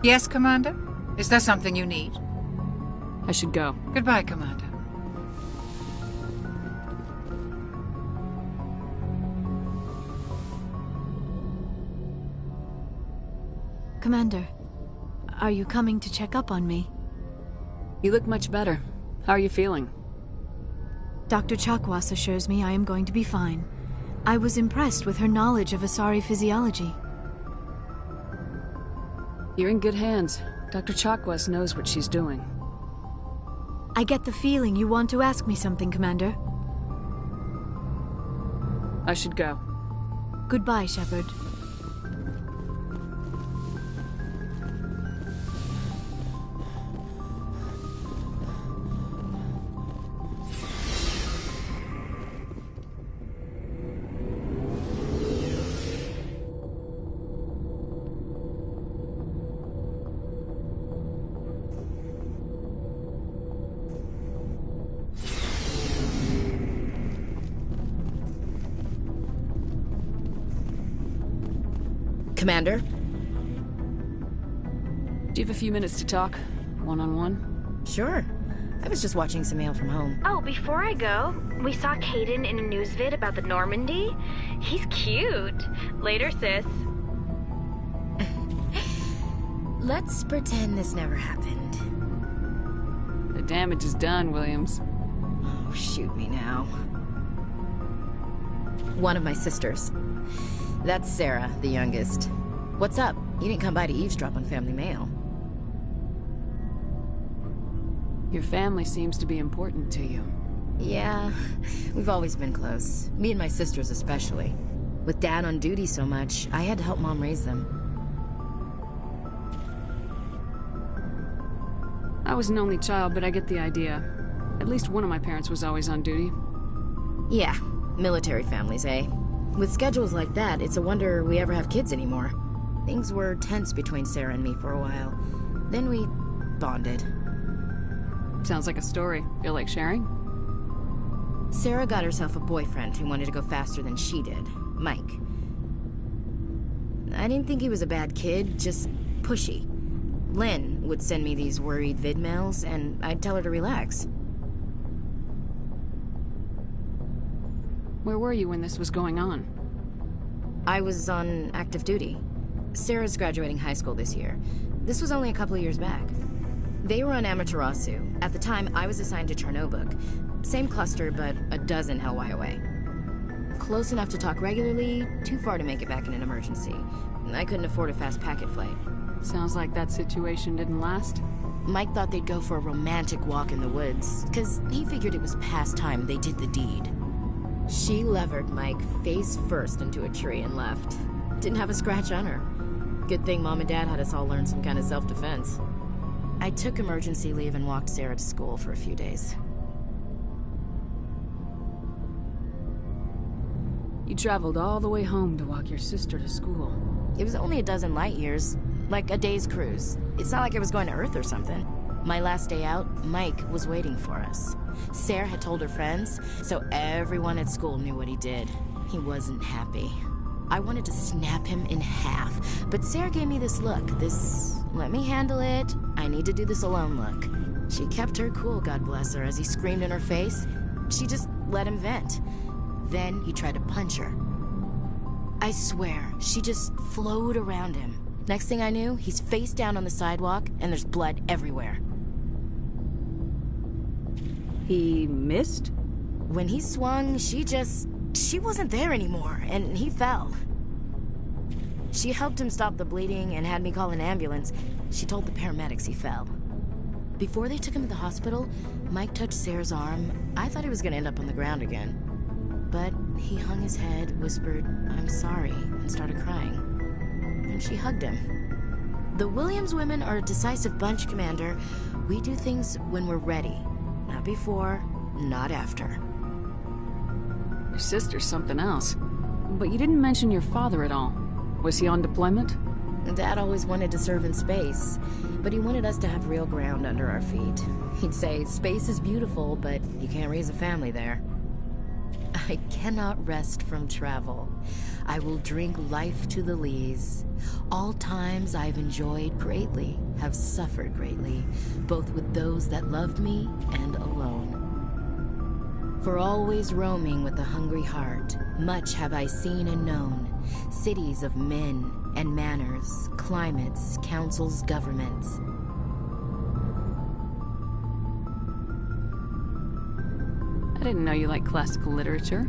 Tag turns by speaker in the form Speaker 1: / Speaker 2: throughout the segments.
Speaker 1: Yes, Commander? Is there something you need?
Speaker 2: I should go.
Speaker 1: Goodbye, Commander.
Speaker 3: Commander, are you coming to check up on me?
Speaker 2: You look much better. How are you feeling?
Speaker 3: Dr. Chakwas assures me I am going to be fine. I was impressed with her knowledge of Asari physiology.
Speaker 2: You're in good hands. Dr. Chakwas knows what she's doing.
Speaker 3: I get the feeling you want to ask me something, Commander.
Speaker 2: I should go.
Speaker 3: Goodbye, Shepard.
Speaker 4: Commander?
Speaker 2: Do you have a few minutes to talk? One-on-one?
Speaker 4: Sure. I was just watching some mail from home.
Speaker 5: Oh, before I go, we saw Caden in a news vid about the Normandy. He's cute. Later, sis.
Speaker 4: Let's pretend this never happened.
Speaker 2: The damage is done, Williams.
Speaker 4: Oh, shoot me now. One of my sisters. That's Sarah, the youngest. What's up? You didn't come by to eavesdrop on family mail.
Speaker 2: Your family seems to be important to you.
Speaker 4: Yeah, we've always been close. Me and my sisters especially. With Dad on duty so much, I had to help Mom raise them.
Speaker 2: I was an only child, but I get the idea. At least one of my parents was always on duty.
Speaker 4: Yeah, military families, eh? With schedules like that, it's a wonder we ever have kids anymore. Things were tense between Sarah and me for a while. Then we bonded.
Speaker 2: Sounds like a story. Feel like sharing?
Speaker 4: Sarah got herself a boyfriend who wanted to go faster than she did, Mike. I didn't think he was a bad kid, just pushy. Lynn would send me these worried vid mails, and I'd tell her to relax.
Speaker 2: Where were you when this was going on?
Speaker 4: I was on active duty. Sarah's graduating high school this year. This was only a couple of years back. They were on Amaterasu. At the time, I was assigned to Chernobog. Same cluster, but a dozen LY away. Close enough to talk regularly, too far to make it back in an emergency. I couldn't afford a fast packet flight.
Speaker 2: Sounds like that situation didn't last.
Speaker 4: Mike thought they'd go for a romantic walk in the woods, because he figured it was past time they did the deed. She levered Mike face first into a tree and left. Didn't have a scratch on her. Good thing Mom and Dad had us all learn some kind of self-defense. I took emergency leave and walked Sarah to school for a few days.
Speaker 2: You traveled all the way home to walk your sister to school.
Speaker 4: It was only a dozen light years, like a day's cruise. It's not like I was going to Earth or something. My last day out, Mike was waiting for us. Sarah had told her friends, so everyone at school knew what he did. He wasn't happy. I wanted to snap him in half, but Sarah gave me this look, this let me handle it, I need to do this alone look. She kept her cool, God bless her, as he screamed in her face. She just let him vent. Then he tried to punch her. I swear, she just flowed around him. Next thing I knew, he's face down on the sidewalk, and there's blood everywhere.
Speaker 2: He missed?
Speaker 4: When he swung, she wasn't there anymore, and he fell. She helped him stop the bleeding and had me call an ambulance. She told the paramedics he fell. Before they took him to the hospital, Mike touched Sarah's arm. I thought he was gonna end up on the ground again. But he hung his head, whispered, "I'm sorry," and started crying. And she hugged him. The Williams women are a decisive bunch, Commander. We do things when we're ready. Not before, not after.
Speaker 2: Your sister's something else. But you didn't mention your father at all. Was he on deployment?
Speaker 4: Dad always wanted to serve in space, but he wanted us to have real ground under our feet. He'd say, space is beautiful, but you can't raise a family there. I cannot rest from travel. I will drink life to the lees. All times I've enjoyed greatly, have suffered greatly, both with those that loved me and alone. For always roaming with a hungry heart, much have I seen and known, cities of men and manners, climates, councils, governments.
Speaker 2: I didn't know you liked classical literature.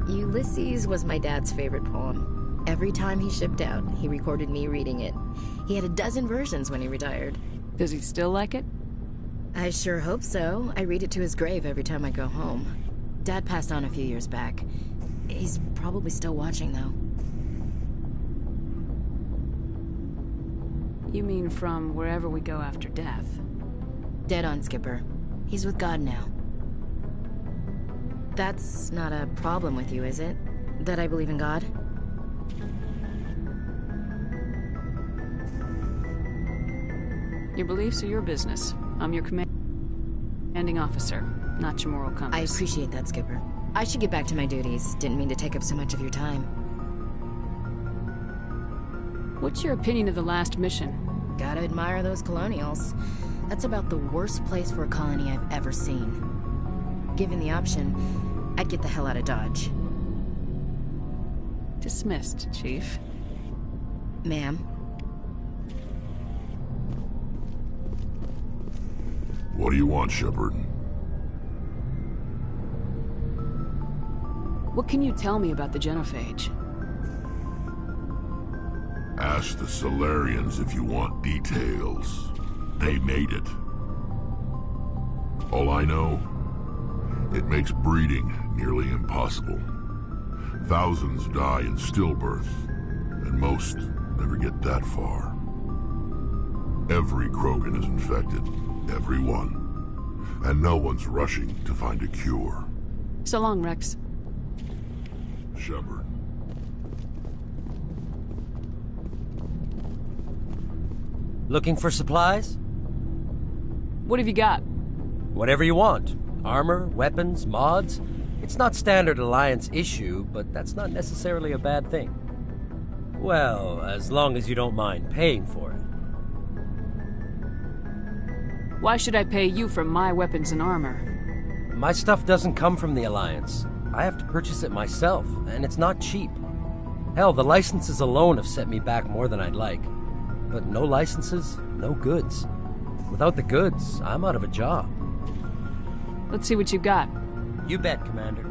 Speaker 4: Ulysses was my dad's favorite poem. Every time he shipped out, he recorded me reading it. He had a dozen versions when he retired.
Speaker 2: Does he still like it?
Speaker 4: I sure hope so. I read it to his grave every time I go home. Dad passed on a few years back. He's probably still watching, though.
Speaker 2: You mean from wherever we go after death?
Speaker 4: Dead on, Skipper. He's with God now. That's not a problem with you, is it? That I believe in God?
Speaker 2: Your beliefs are your business. I'm your commanding officer, not your moral compass.
Speaker 4: I appreciate that, Skipper. I should get back to my duties. Didn't mean to take up so much of your time.
Speaker 2: What's your opinion of the last mission?
Speaker 4: Gotta admire those colonials. That's about the worst place for a colony I've ever seen. Given the option, I'd get the hell out of Dodge.
Speaker 2: Dismissed, Chief.
Speaker 4: Ma'am?
Speaker 6: What do you want, Shepard?
Speaker 2: What can you tell me about the Genophage?
Speaker 6: Ask the Solarians if you want details. They made it. All I know, it makes breeding nearly impossible. Thousands die in stillbirth, and most never get that far. Every Krogan is infected, every one. And no one's rushing to find a cure.
Speaker 2: So long, Rex.
Speaker 6: Shepard.
Speaker 7: Looking for supplies?
Speaker 2: What have you got?
Speaker 7: Whatever you want. Armor, weapons, mods. It's not standard Alliance issue, but that's not necessarily a bad thing. Well, as long as you don't mind paying for it.
Speaker 2: Why should I pay you for my weapons and armor?
Speaker 7: My stuff doesn't come from the Alliance. I have to purchase it myself, and it's not cheap. Hell, the licenses alone have set me back more than I'd like. But no licenses, no goods. Without the goods, I'm out of a job.
Speaker 2: Let's see what you've got.
Speaker 7: You bet, Commander.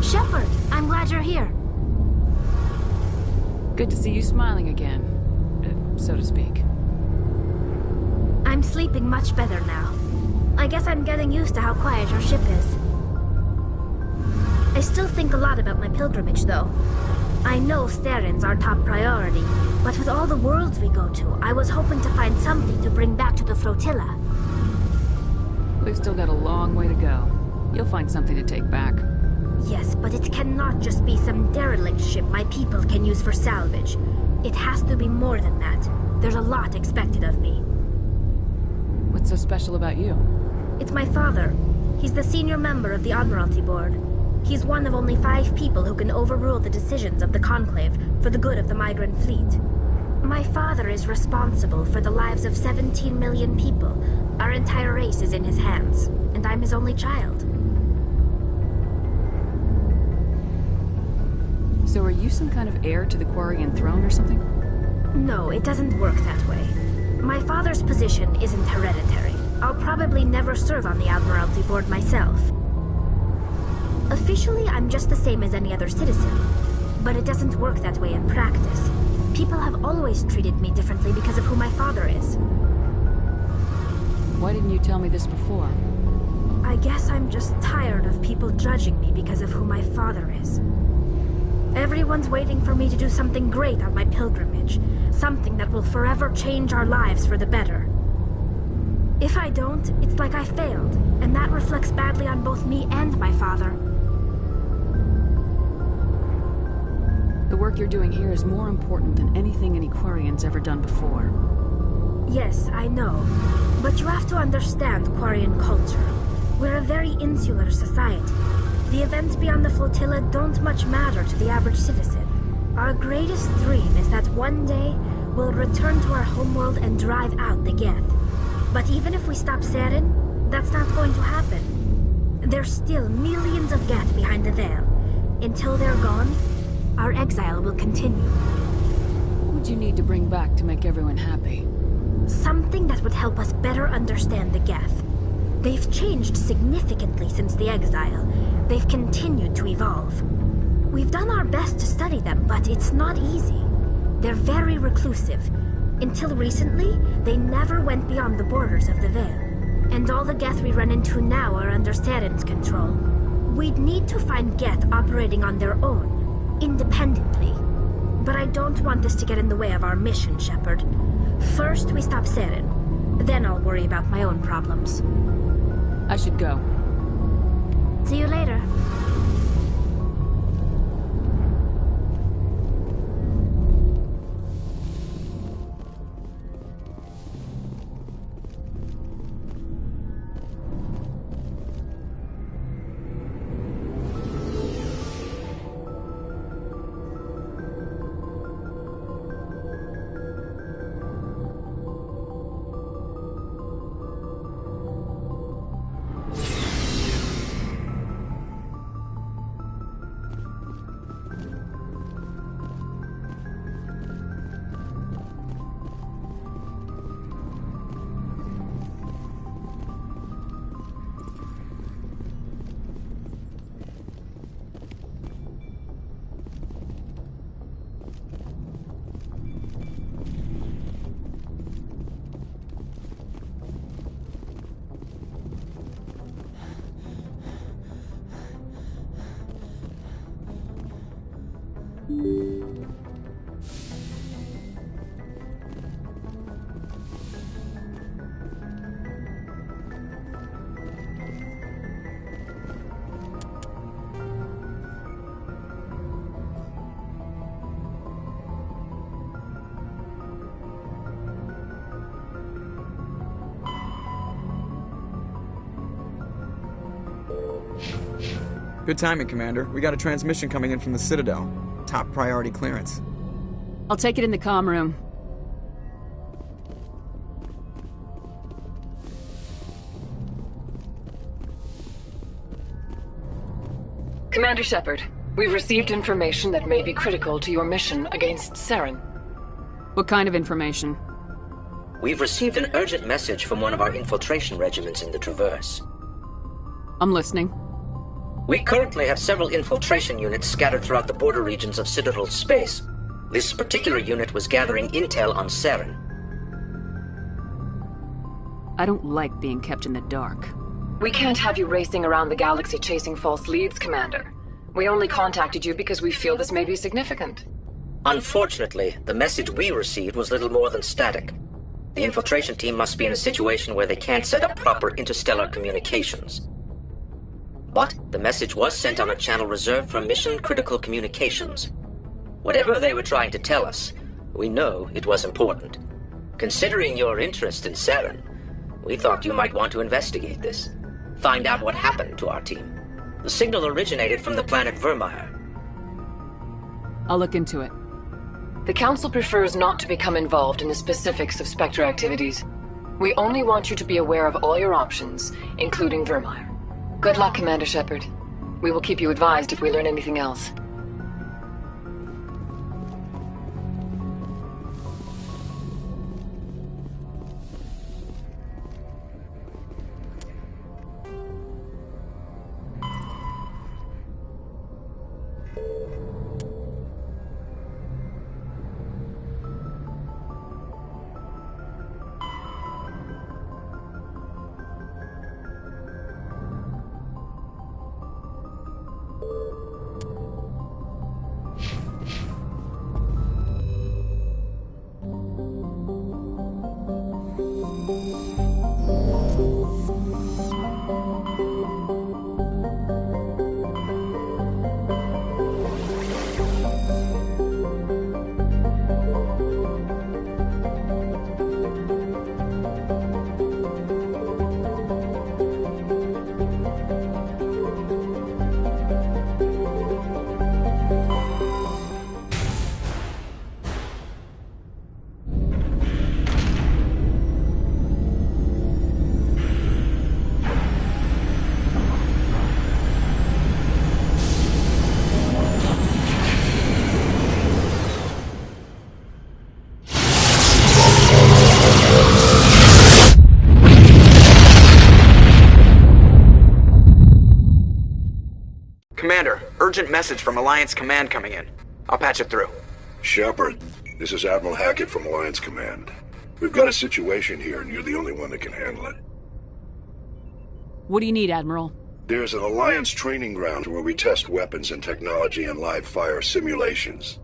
Speaker 5: Shepard, I'm glad you're here.
Speaker 2: Good to see you smiling again, so to speak.
Speaker 5: I'm sleeping much better now. I guess I'm getting used to how quiet your ship is. I still think a lot about my pilgrimage, though. I know Saren's our top priority, but with all the worlds we go to, I was hoping to find something to bring back to the flotilla.
Speaker 2: We've still got a long way to go. You'll find something to take back.
Speaker 5: Yes, but it cannot just be some derelict ship my people can use for salvage. It has to be more than that. There's a lot expected of me.
Speaker 2: What's so special about you?
Speaker 5: It's my father. He's the senior member of the Admiralty Board. He's one of only 5 people who can overrule the decisions of the Conclave for the good of the migrant fleet. My father is responsible for the lives of 17 million people. Our entire race is in his hands, and I'm his only child.
Speaker 2: So are you some kind of heir to the Quarian throne or something?
Speaker 5: No, it doesn't work that way. My father's position isn't hereditary. I'll probably never serve on the Admiralty Board myself. Officially, I'm just the same as any other citizen. But it doesn't work that way in practice. People have always treated me differently because of who my father is.
Speaker 2: Why didn't you tell me this before?
Speaker 5: I guess I'm just tired of people judging me because of who my father is. Everyone's waiting for me to do something great on my pilgrimage. Something that will forever change our lives for the better. If I don't, it's like I failed, and that reflects badly on both me and my father.
Speaker 2: The work you're doing here is more important than anything any Quarian's ever done before.
Speaker 5: Yes, I know. But you have to understand Quarian culture. We're a very insular society. The events beyond the flotilla don't much matter to the average citizen. Our greatest dream is that one day we'll return to our homeworld and drive out the Geth. But even if we stop Saren, that's not going to happen. There's still millions of Geth behind the veil. Until they're gone, our exile will continue.
Speaker 2: What would you need to bring back to make everyone happy?
Speaker 5: Something that would help us better understand the Geth. They've changed significantly since the exile. They've continued to evolve. We've done our best to study them, but it's not easy. They're very reclusive. Until recently, they never went beyond the borders of the Veil. And all the Geth we run into now are under Saren's control. We'd need to find Geth operating on their own, independently. But I don't want this to get in the way of our mission, Shepard. First, we stop Saren. Then I'll worry about my own problems.
Speaker 2: I should go.
Speaker 5: See you later.
Speaker 8: Good timing, Commander. We got a transmission coming in from the Citadel. Top priority clearance.
Speaker 2: I'll take it in the comm room.
Speaker 9: Commander Shepard, we've received information that may be critical to your mission against Saren.
Speaker 2: What kind of information?
Speaker 10: We've received an urgent message from one of our infiltration regiments in the Traverse.
Speaker 2: I'm listening.
Speaker 10: We currently have several infiltration units scattered throughout the border regions of Citadel space. This particular unit was gathering intel on Saren.
Speaker 2: I don't like being kept in the dark.
Speaker 9: We can't have you racing around the galaxy chasing false leads, Commander. We only contacted you because we feel this may be significant.
Speaker 10: Unfortunately, the message we received was little more than static. The infiltration team must be in a situation where they can't set up proper interstellar communications. But the message was sent on a channel reserved for mission-critical communications. Whatever they were trying to tell us, we know it was important. Considering your interest in Saren, we thought you might want to investigate this. Find out what happened to our team. The signal originated from the planet Vermeer.
Speaker 2: I'll look into it.
Speaker 9: The Council prefers not to become involved in the specifics of Spectre activities. We only want you to be aware of all your options, including Vermeer. Good luck, Commander Shepard. We will keep you advised if we learn anything else.
Speaker 8: Commander, urgent message from Alliance Command coming in. I'll patch it through.
Speaker 11: Shepard, this is Admiral Hackett from Alliance Command. We've got a situation here, and you're the only one that can handle it.
Speaker 2: What do you need, Admiral?
Speaker 11: There's an Alliance training ground where we test weapons and technology in live-fire simulations.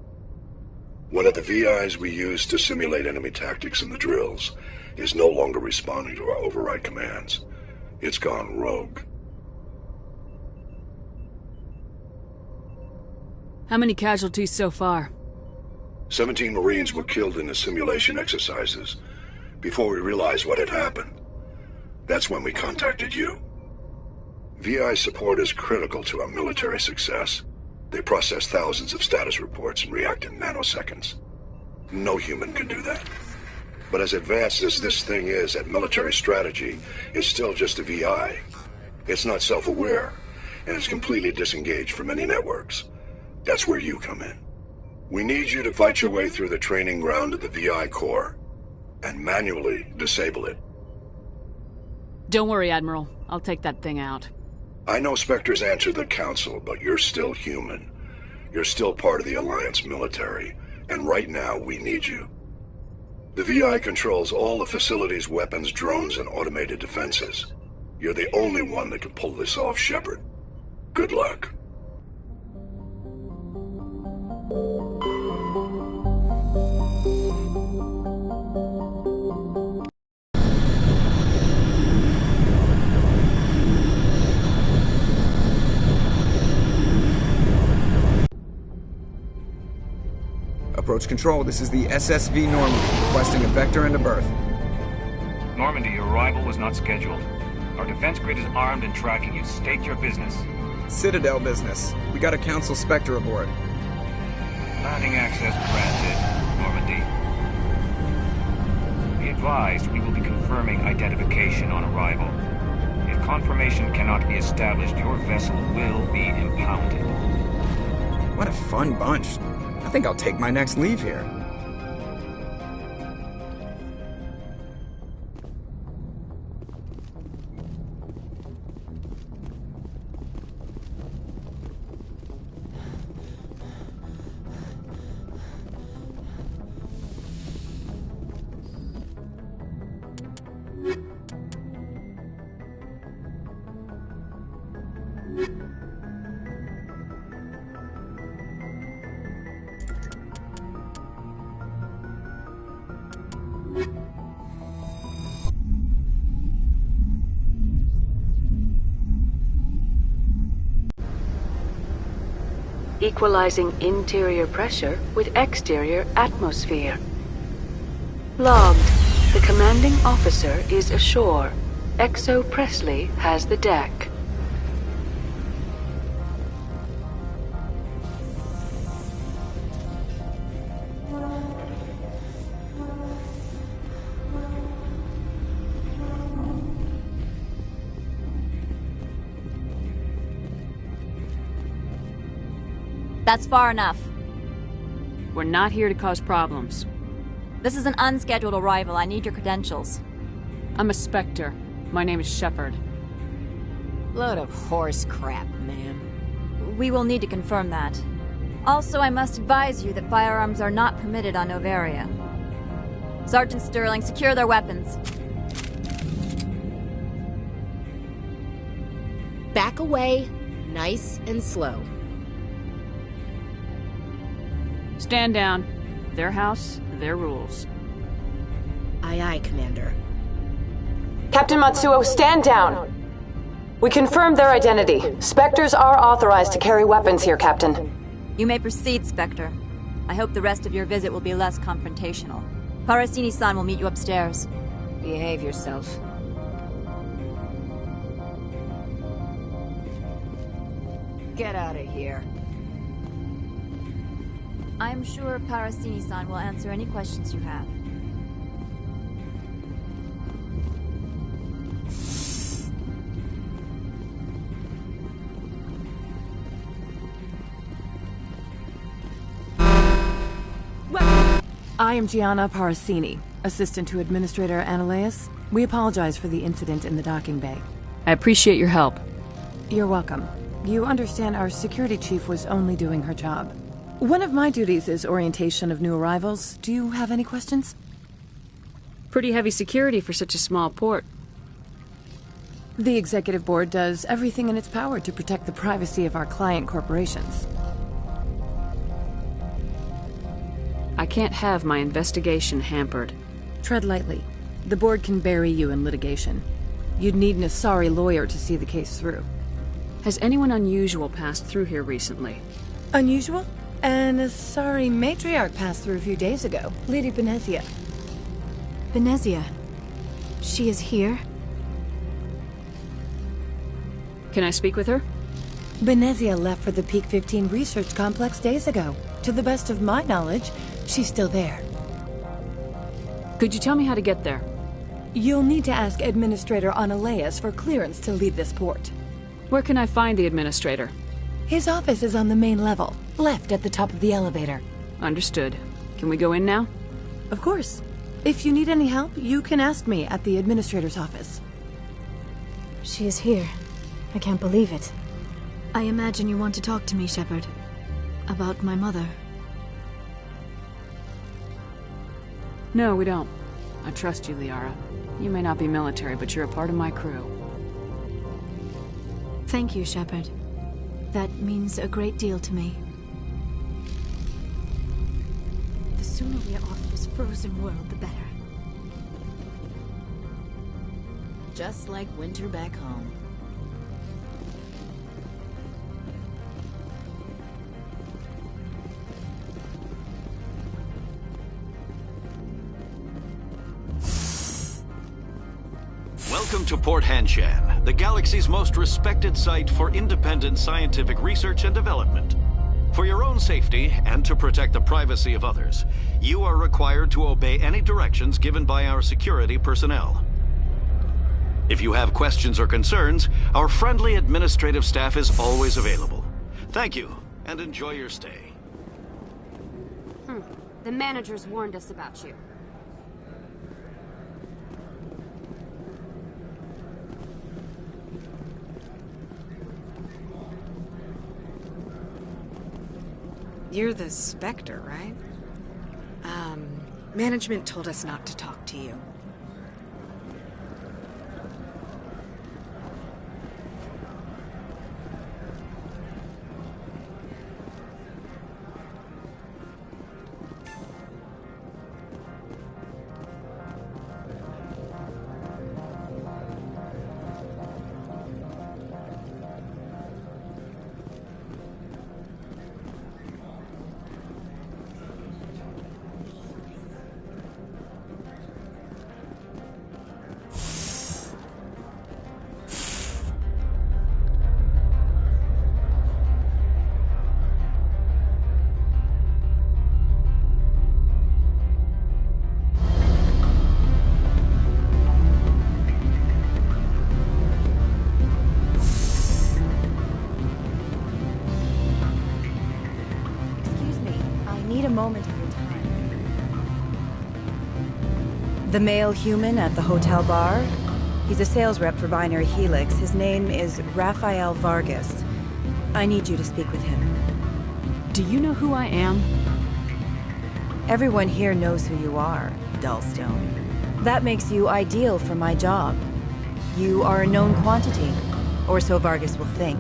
Speaker 11: One of the VIs we use to simulate enemy tactics in the drills is no longer responding to our override commands. It's gone rogue.
Speaker 2: How many casualties so far?
Speaker 11: 17 Marines were killed in the simulation exercises before we realized what had happened. That's when we contacted you. VI support is critical to our military success. They process thousands of status reports and react in nanoseconds. No human can do that. But as advanced as this thing is at military strategy, it's still just a VI. It's not self-aware, and it's completely disengaged from any networks. That's where you come in. We need you to fight your way through the training ground of the VI core and manually disable it.
Speaker 2: Don't worry, Admiral. I'll take that thing out.
Speaker 11: I know Spectres answer the Council, but you're still human. You're still part of the Alliance military, and right now we need you. The VI controls all the facility's weapons, drones, and automated defenses. You're the only one that can pull this off, Shepard. Good luck.
Speaker 8: Approach control, this is the SSV Normandy, requesting a vector into berth.
Speaker 12: Normandy, your arrival was not scheduled. Our defense grid is armed and tracking you. State your business.
Speaker 8: Citadel business. We got a Council Spectre aboard.
Speaker 12: Landing access granted, Normandy. Be advised, we will be confirming identification on arrival. If confirmation cannot be established, your vessel will be impounded.
Speaker 8: What a fun bunch. I think I'll take my next leave here.
Speaker 13: equalizing interior pressure with exterior atmosphere. Logged. The commanding officer is ashore. Exo Presley has the deck.
Speaker 14: That's far enough.
Speaker 2: We're not here to cause problems.
Speaker 14: This is an unscheduled arrival. I need your credentials.
Speaker 2: I'm a Spectre. My name is Shepard.
Speaker 4: Load of horse crap, ma'am.
Speaker 14: We will need to confirm that. Also, I must advise you that firearms are not permitted on Noveria. Sergeant Sterling, secure their weapons.
Speaker 4: Back away, nice and slow.
Speaker 2: Stand down. Their house, their rules.
Speaker 4: Aye, aye, Commander.
Speaker 13: Captain Matsuo, stand down! We confirmed their identity. Spectres are authorized to carry weapons here, Captain.
Speaker 14: You may proceed, Spectre. I hope the rest of your visit will be less confrontational. Parasini-san will meet you upstairs.
Speaker 4: Behave yourself. Get out of here.
Speaker 14: I'm sure Parasini-san will answer any questions you have.
Speaker 15: I am Gianna Parasini, assistant to Administrator Analeas. We apologize for the incident in the docking bay.
Speaker 2: I appreciate your help.
Speaker 15: You're welcome. You understand our security chief was only doing her job. One of my duties is orientation of new arrivals. Do you have any questions?
Speaker 2: Pretty heavy security for such a small port.
Speaker 15: The Executive Board does everything in its power to protect the privacy of our client corporations.
Speaker 2: I can't have my investigation hampered.
Speaker 15: Tread lightly. The Board can bury you in litigation. You'd need an Asari lawyer to see the case through.
Speaker 2: Has anyone unusual passed through here recently?
Speaker 15: Unusual? An Asari matriarch passed through a few days ago. Lady Benezia.
Speaker 3: Benezia? She is here?
Speaker 2: Can I speak with her?
Speaker 15: Benezia left for the Peak 15 research complex days ago. To the best of my knowledge, she's still there.
Speaker 2: Could you tell me how to get there?
Speaker 15: You'll need to ask Administrator Analeas for clearance to leave this port.
Speaker 2: Where can I find the Administrator?
Speaker 15: His office is on the main level, left at the top of the elevator.
Speaker 2: Understood. Can we go in now?
Speaker 15: Of course. If you need any help, you can ask me at the Administrator's office.
Speaker 3: She is here. I can't believe it. I imagine you want to talk to me, Shepard. About my mother.
Speaker 2: No, we don't. I trust you, Liara. You may not be military, but you're a part of my crew.
Speaker 3: Thank you, Shepard. That means a great deal to me. The sooner we are off this frozen world, the better.
Speaker 4: Just like winter back home.
Speaker 16: Welcome to Port Hanshan, the galaxy's most respected site for independent scientific research and development. For your own safety, and to protect the privacy of others, you are required to obey any directions given by our security personnel. If you have questions or concerns, our friendly administrative staff is always available. Thank you, and enjoy your stay.
Speaker 17: The managers warned us about you.
Speaker 1: You're the Spectre, right? Management told us not to talk to you.
Speaker 18: The male human at the hotel bar? He's a sales rep for Binary Helix. His name is Rafael Vargas. I need you to speak with him.
Speaker 2: Do you know who I am?
Speaker 18: Everyone here knows who you are, Dullstone. That makes you ideal for my job. You are a known quantity, or so Vargas will think.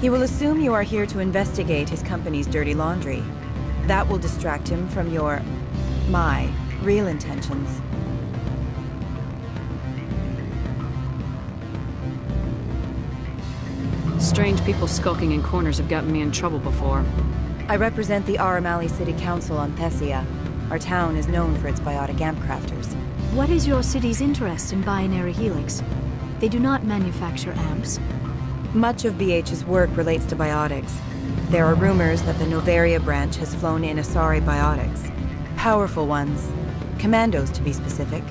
Speaker 18: He will assume you are here to investigate his company's dirty laundry. That will distract him from my real intentions.
Speaker 2: Strange people skulking in corners have gotten me in trouble before.
Speaker 18: I represent the Aramali City Council on Thessia. Our town is known for its biotic amp crafters.
Speaker 3: What is your city's interest in Binary Helix? They do not manufacture amps.
Speaker 18: Much of BH's work relates to biotics. There are rumors that the Noveria branch has flown in Asari biotics. Powerful ones. Commandos, to be specific.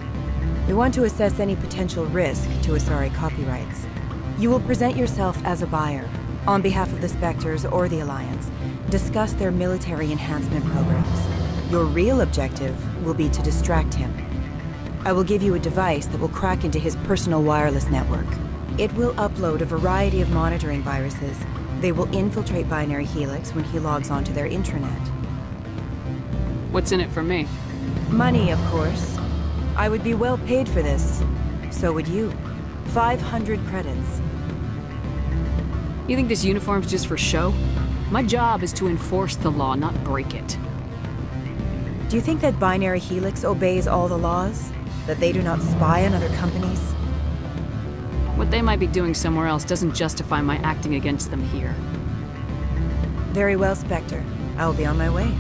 Speaker 18: We want to assess any potential risk to Asari copyrights. You will present yourself as a buyer, on behalf of the Spectres or the Alliance. Discuss their military enhancement programs. Your real objective will be to distract him. I will give you a device that will crack into his personal wireless network. It will upload a variety of monitoring viruses. They will infiltrate Binary Helix when he logs onto their intranet.
Speaker 2: What's in it for me?
Speaker 18: Money, of course. I would be well paid for this. So would you. 500 credits.
Speaker 2: You think this uniform's just for show? My job is to enforce the law, not break it.
Speaker 18: Do you think that Binary Helix obeys all the laws? That they do not spy on other companies?
Speaker 2: What they might be doing somewhere else doesn't justify my acting against them here.
Speaker 18: Very well, Spectre. I will be on my way.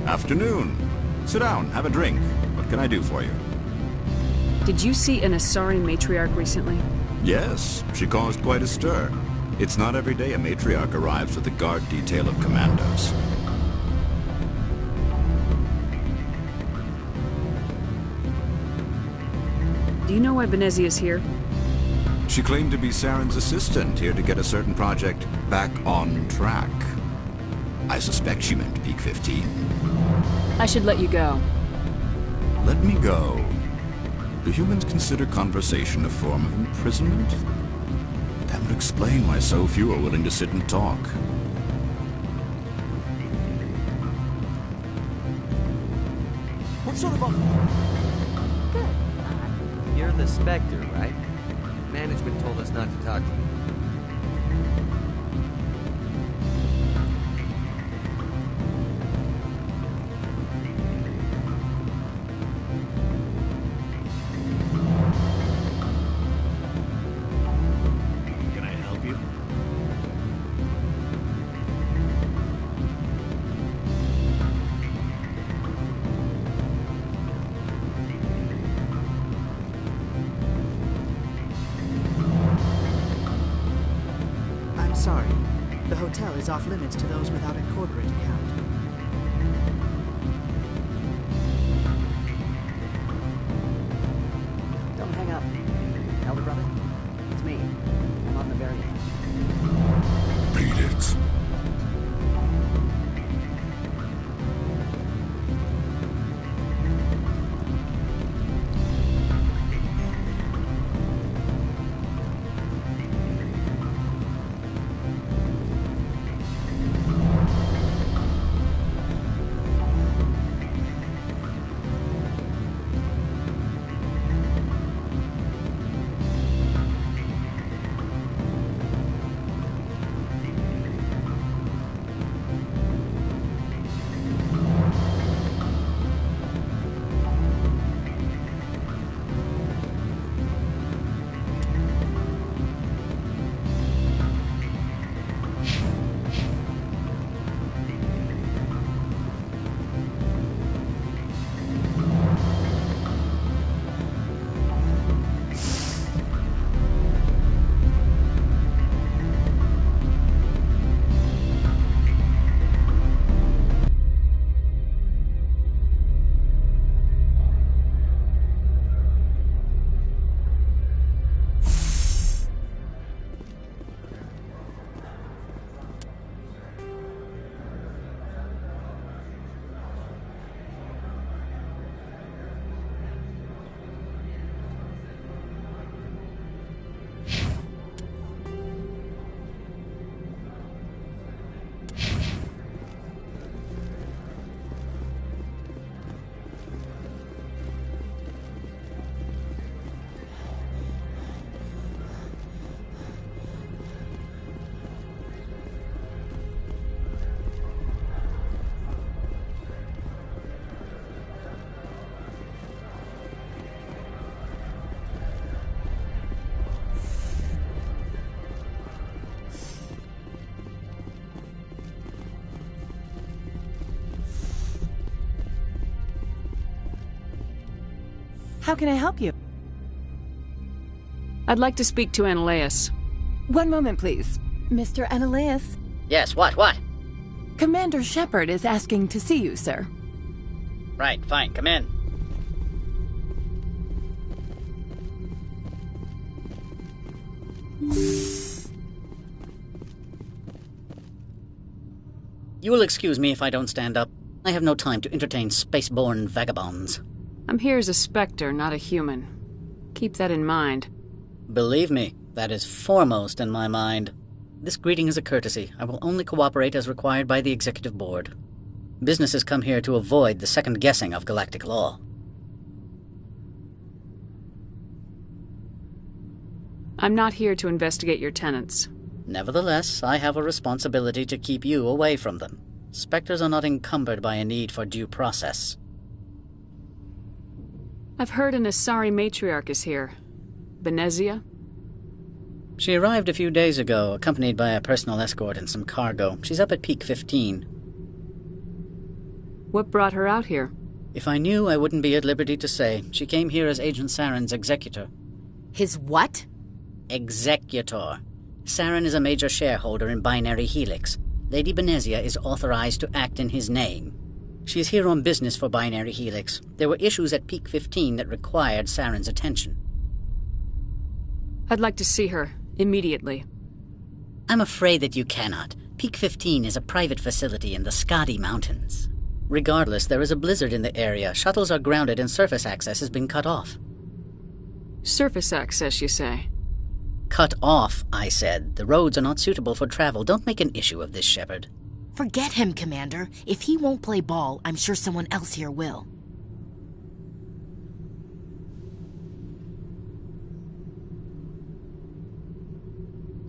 Speaker 19: Afternoon. Sit down, have a drink. What can I do for you?
Speaker 2: Did you see an Asari matriarch recently?
Speaker 19: Yes, she caused quite a stir. It's not every day a matriarch arrives with a guard detail of commandos.
Speaker 2: Do you know why Benezi is here?
Speaker 19: She claimed to be Saren's assistant, here to get a certain project back on track. I suspect she meant Peak 15.
Speaker 2: I should let you go.
Speaker 19: Let me go. Do humans consider conversation a form of imprisonment? That would explain why so few are willing to sit and talk.
Speaker 20: What sort of offer?
Speaker 7: Good. You're the Spectre, right? Management told us not to talk to you.
Speaker 20: Sorry, the hotel is off limits to those without a corporate account.
Speaker 21: Don't hang up. Elder brother, it's me. I'm on the Noveria.
Speaker 6: Beat it.
Speaker 15: How can I help you?
Speaker 2: I'd like to speak to Analeas.
Speaker 15: One moment, please. Mr. Analeas?
Speaker 21: Yes, what?
Speaker 15: Commander Shepard is asking to see you, sir.
Speaker 21: Right, fine, come in. You will excuse me if I don't stand up. I have no time to entertain spaceborne vagabonds.
Speaker 2: I'm here as a Spectre, not a human. Keep that in mind.
Speaker 21: Believe me, that is foremost in my mind. This greeting is a courtesy. I will only cooperate as required by the Executive Board. Business has come here to avoid the second guessing of galactic law.
Speaker 2: I'm not here to investigate your tenants.
Speaker 21: Nevertheless, I have a responsibility to keep you away from them. Spectres are not encumbered by a need for due process.
Speaker 2: I've heard an Asari matriarch is here. Benezia?
Speaker 21: She arrived a few days ago, accompanied by a personal escort and some cargo. She's up at Peak 15.
Speaker 2: What brought her out here?
Speaker 21: If I knew, I wouldn't be at liberty to say. She came here as Agent Saren's executor.
Speaker 4: His what?
Speaker 21: Executor. Saren is a major shareholder in Binary Helix. Lady Benezia is authorized to act in his name. She is here on business for Binary Helix. There were issues at Peak 15 that required Saren's attention.
Speaker 2: I'd like to see her, immediately.
Speaker 21: I'm afraid that you cannot. Peak 15 is a private facility in the Skadi Mountains. Regardless, there is a blizzard in the area. Shuttles are grounded and surface access has been cut off.
Speaker 2: Surface access, you say?
Speaker 21: Cut off, I said. The roads are not suitable for travel. Don't make an issue of this, Shepard.
Speaker 4: Forget him, Commander. If he won't play ball, I'm sure someone else here will.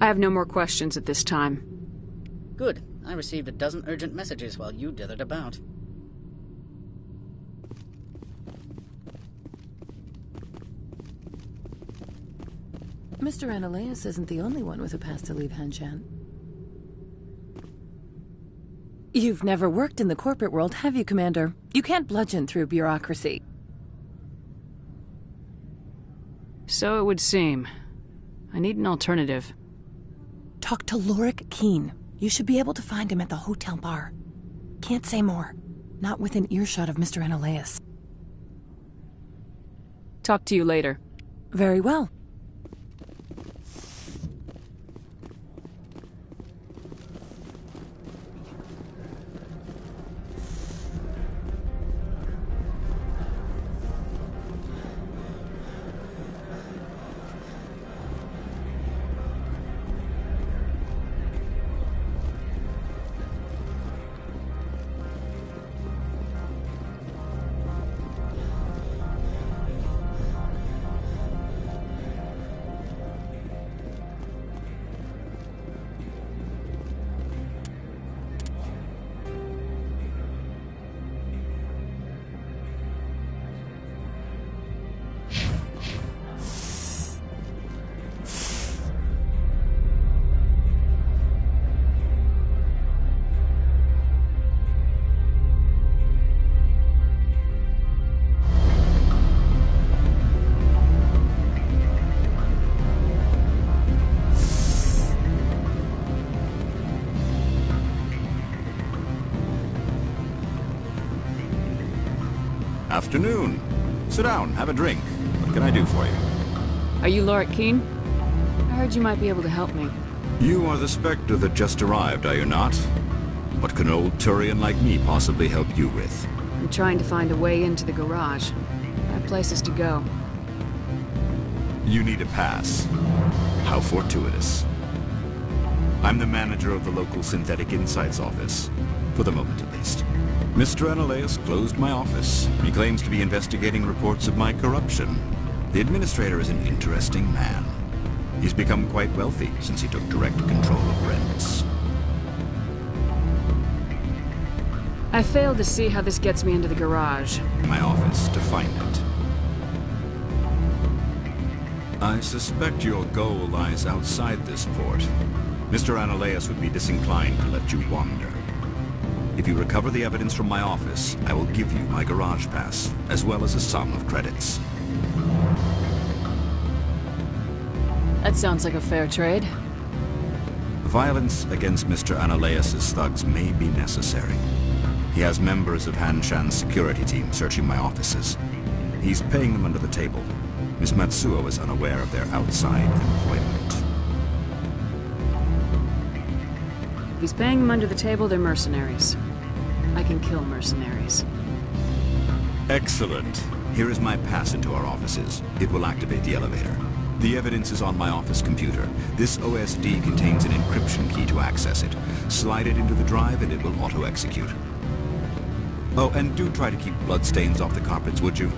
Speaker 2: I have no more questions at this time.
Speaker 21: Good. I received a dozen urgent messages while you dithered about.
Speaker 15: Mr. Analeas isn't the only one with a pass to leave Hanshan. You've never worked in the corporate world, have you, Commander? You can't bludgeon through bureaucracy.
Speaker 2: So it would seem. I need an alternative.
Speaker 15: Talk to Lorik Keen. You should be able to find him at the hotel bar. Can't say more. Not within earshot of Mr. Analeas.
Speaker 2: Talk to you later.
Speaker 15: Very well.
Speaker 19: Afternoon. Sit down, have a drink. What can I do for you?
Speaker 2: Are you Lorik Keen? I heard you might be able to help me.
Speaker 19: You are the Spectre that just arrived, are you not? What can an old Turian like me possibly help you with?
Speaker 2: I'm trying to find a way into the garage. I have places to go.
Speaker 19: You need a pass. How fortuitous. I'm the manager of the local Synthetic Insights office. For the moment, at least. Mr. Analeas closed my office. He claims to be investigating reports of my corruption. The administrator is an interesting man. He's become quite wealthy since he took direct control of rents.
Speaker 2: I failed to see how this gets me into the garage.
Speaker 19: My office to find it. I suspect your goal lies outside this port. Mr. Analeas would be disinclined to let you wander. If you recover the evidence from my office, I will give you my garage pass, as well as a sum of credits.
Speaker 2: That sounds like a fair trade.
Speaker 19: Violence against Mr. Analaeus' thugs may be necessary. He has members of Han Shan's security team searching my offices. He's paying them under the table. Miss Matsuo is unaware of their outside employment.
Speaker 2: If he's paying them under the table, they're mercenaries. I can kill mercenaries.
Speaker 19: Excellent. Here is my pass into our offices. It will activate the elevator. The evidence is on my office computer. This OSD contains an encryption key to access it. Slide it into the drive and it will auto-execute. Oh, and do try to keep bloodstains off the carpets, would you?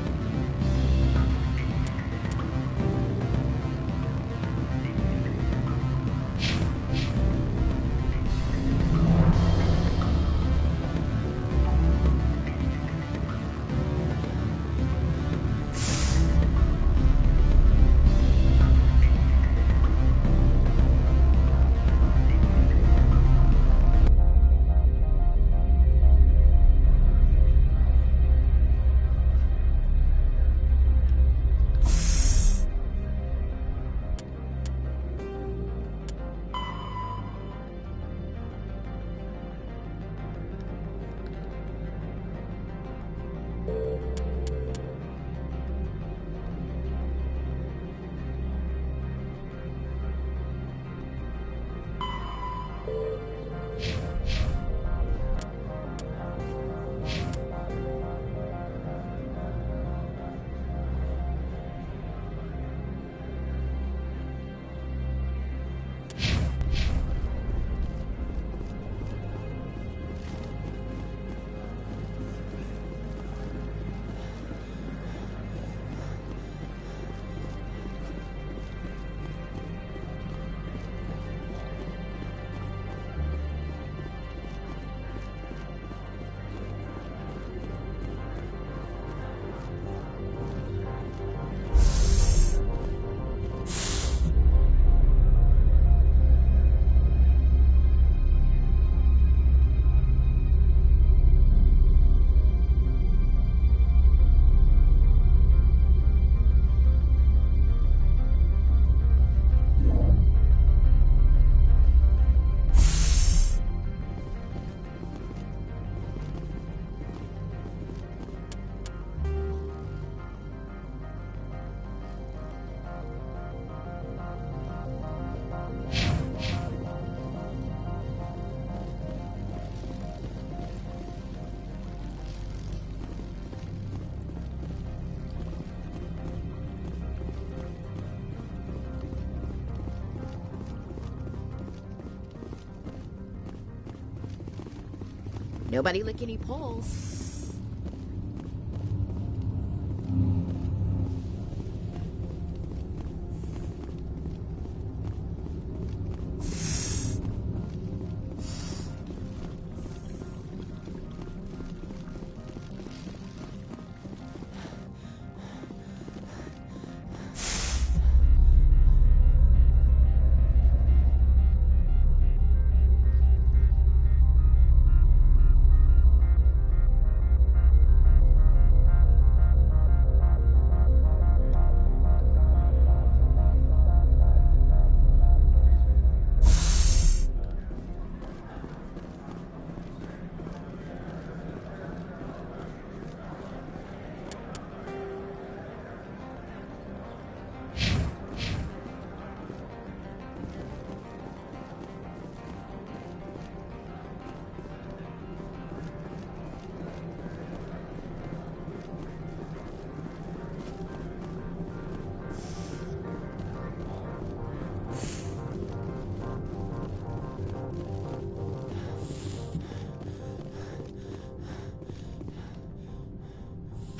Speaker 4: Nobody lick any poles.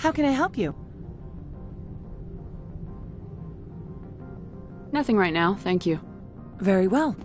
Speaker 15: How can I help you?
Speaker 2: Nothing right now, thank you.
Speaker 15: Very well.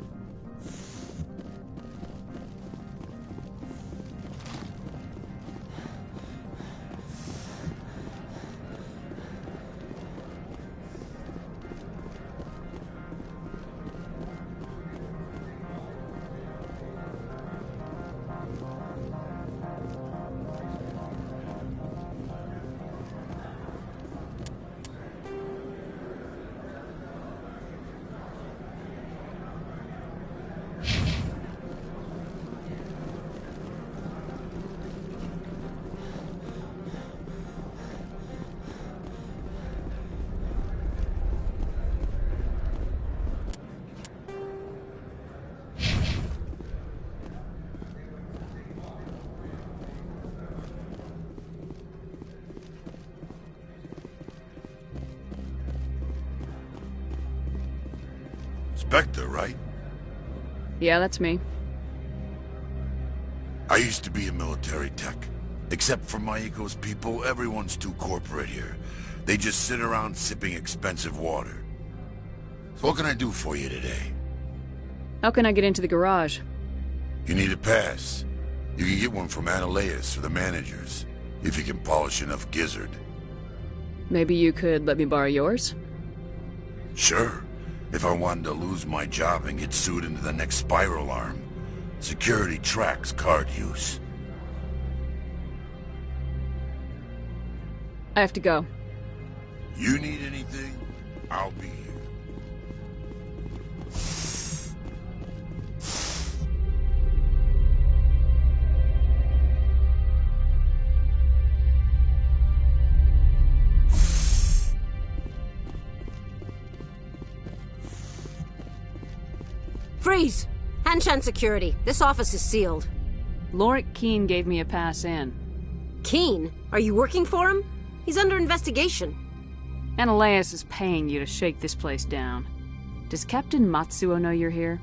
Speaker 6: Spectre, right?
Speaker 2: Yeah, that's me.
Speaker 6: I used to be a military tech. Except for Maiko's people, everyone's too corporate here. They just sit around sipping expensive water. So what can I do for you today?
Speaker 2: How can I get into the garage?
Speaker 6: You need a pass. You can get one from Ananias or the managers, if you can polish enough gizzard.
Speaker 2: Maybe you could let me borrow yours?
Speaker 6: Sure. If I wanted to lose my job and get sued into the next spiral arm. Security tracks card use.
Speaker 2: I have to go.
Speaker 6: You need anything? I'll be here.
Speaker 17: Freeze! Hanshan Security, this office is sealed.
Speaker 2: Lorik Keene gave me a pass in.
Speaker 17: Keene? Are you working for him? He's under investigation.
Speaker 2: Ananias is paying you to shake this place down. Does Captain Matsuo know you're here?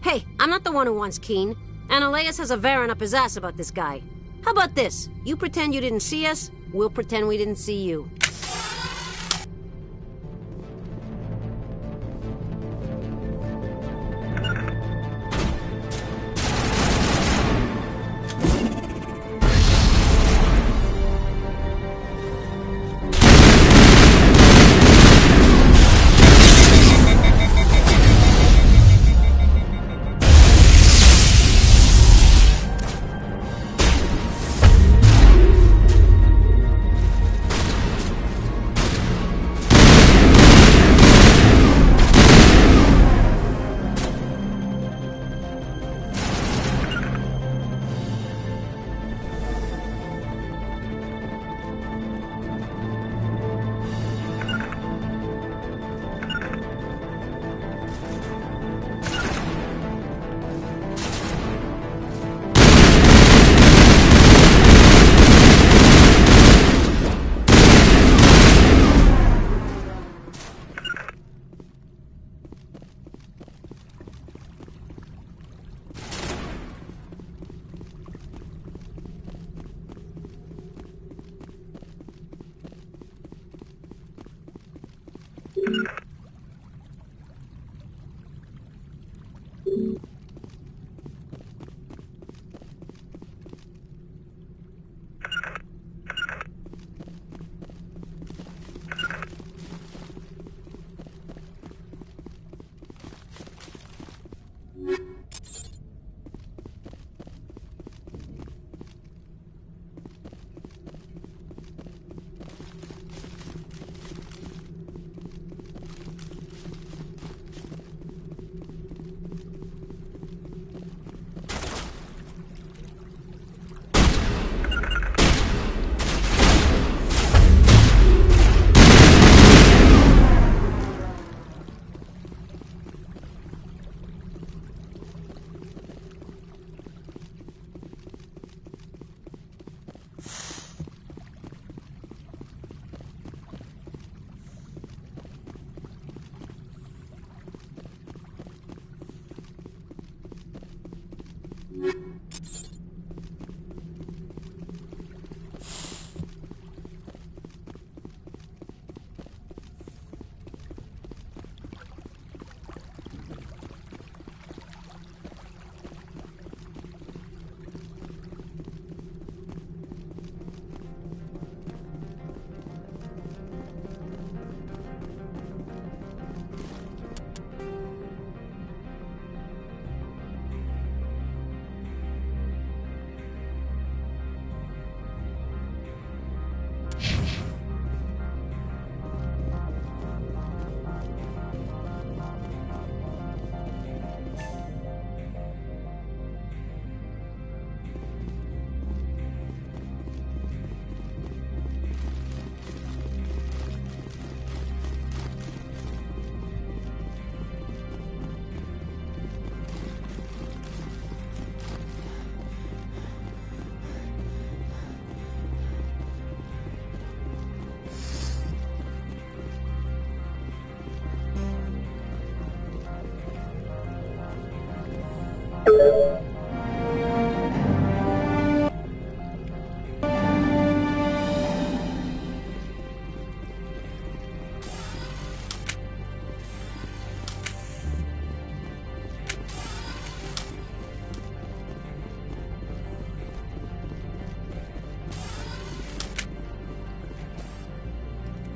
Speaker 17: Hey, I'm not the one who wants Keene. Ananias has a Varen up his ass about this guy. How about this? You pretend you didn't see us, we'll pretend we didn't see you.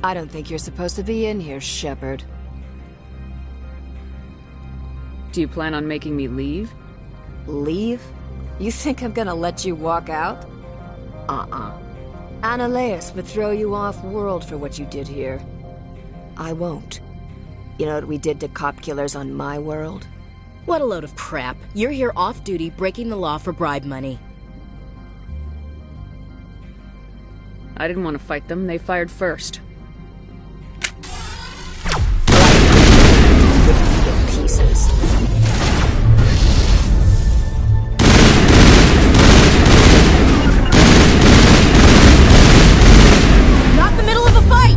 Speaker 5: I don't think you're supposed to be in here, Shepard.
Speaker 2: Do you plan on making me leave?
Speaker 5: Leave? You think I'm gonna let you walk out? Analeus would throw you off-world for what you did here. I won't. You know what we did to cop killers on my world?
Speaker 4: What a load of crap. You're here off-duty, breaking the law for bribe money.
Speaker 2: I didn't want to fight them. They fired first.
Speaker 5: Pieces.
Speaker 4: Not in the middle of a fight!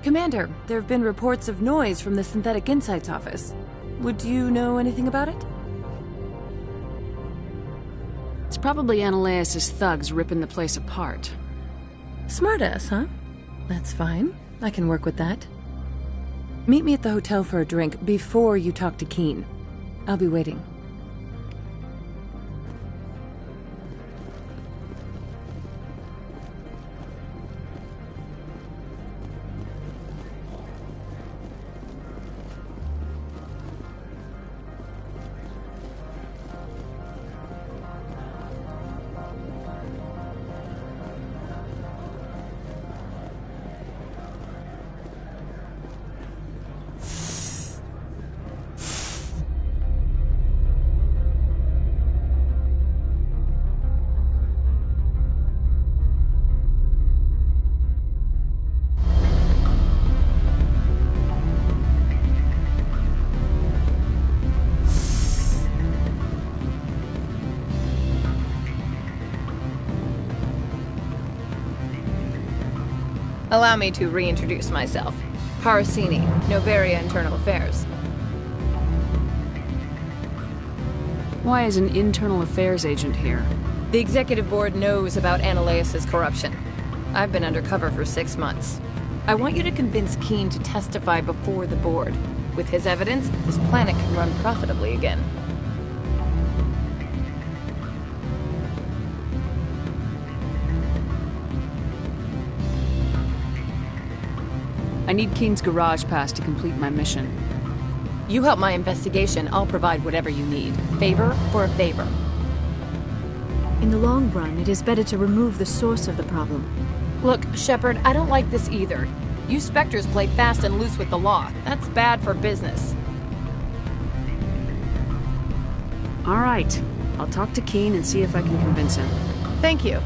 Speaker 15: Commander, there have been reports of noise from the Synthetic Insights office. Would you know anything about it?
Speaker 2: It's probably Analeus' thugs ripping the place apart.
Speaker 15: Smartass, huh? That's fine. I can work with that. Meet me at the hotel for a drink before you talk to Keen. I'll be waiting.
Speaker 22: Allow me to reintroduce myself. Harasini, Noveria Internal Affairs.
Speaker 2: Why is an internal affairs agent here?
Speaker 22: The Executive Board knows about Analeus' corruption. I've been undercover for 6 months. I want you to convince Keen to testify before the Board. With his evidence, this planet can run profitably again.
Speaker 2: I need Keen's garage pass to complete my mission.
Speaker 22: You help my investigation, I'll provide whatever you need. Favor for a favor.
Speaker 3: In the long run, it is better to remove the source of the problem.
Speaker 22: Look, Shepard, I don't like this either. You Spectres play fast and loose with the law. That's bad for business.
Speaker 2: All right. I'll talk to Keen and see if I can convince him.
Speaker 22: Thank you.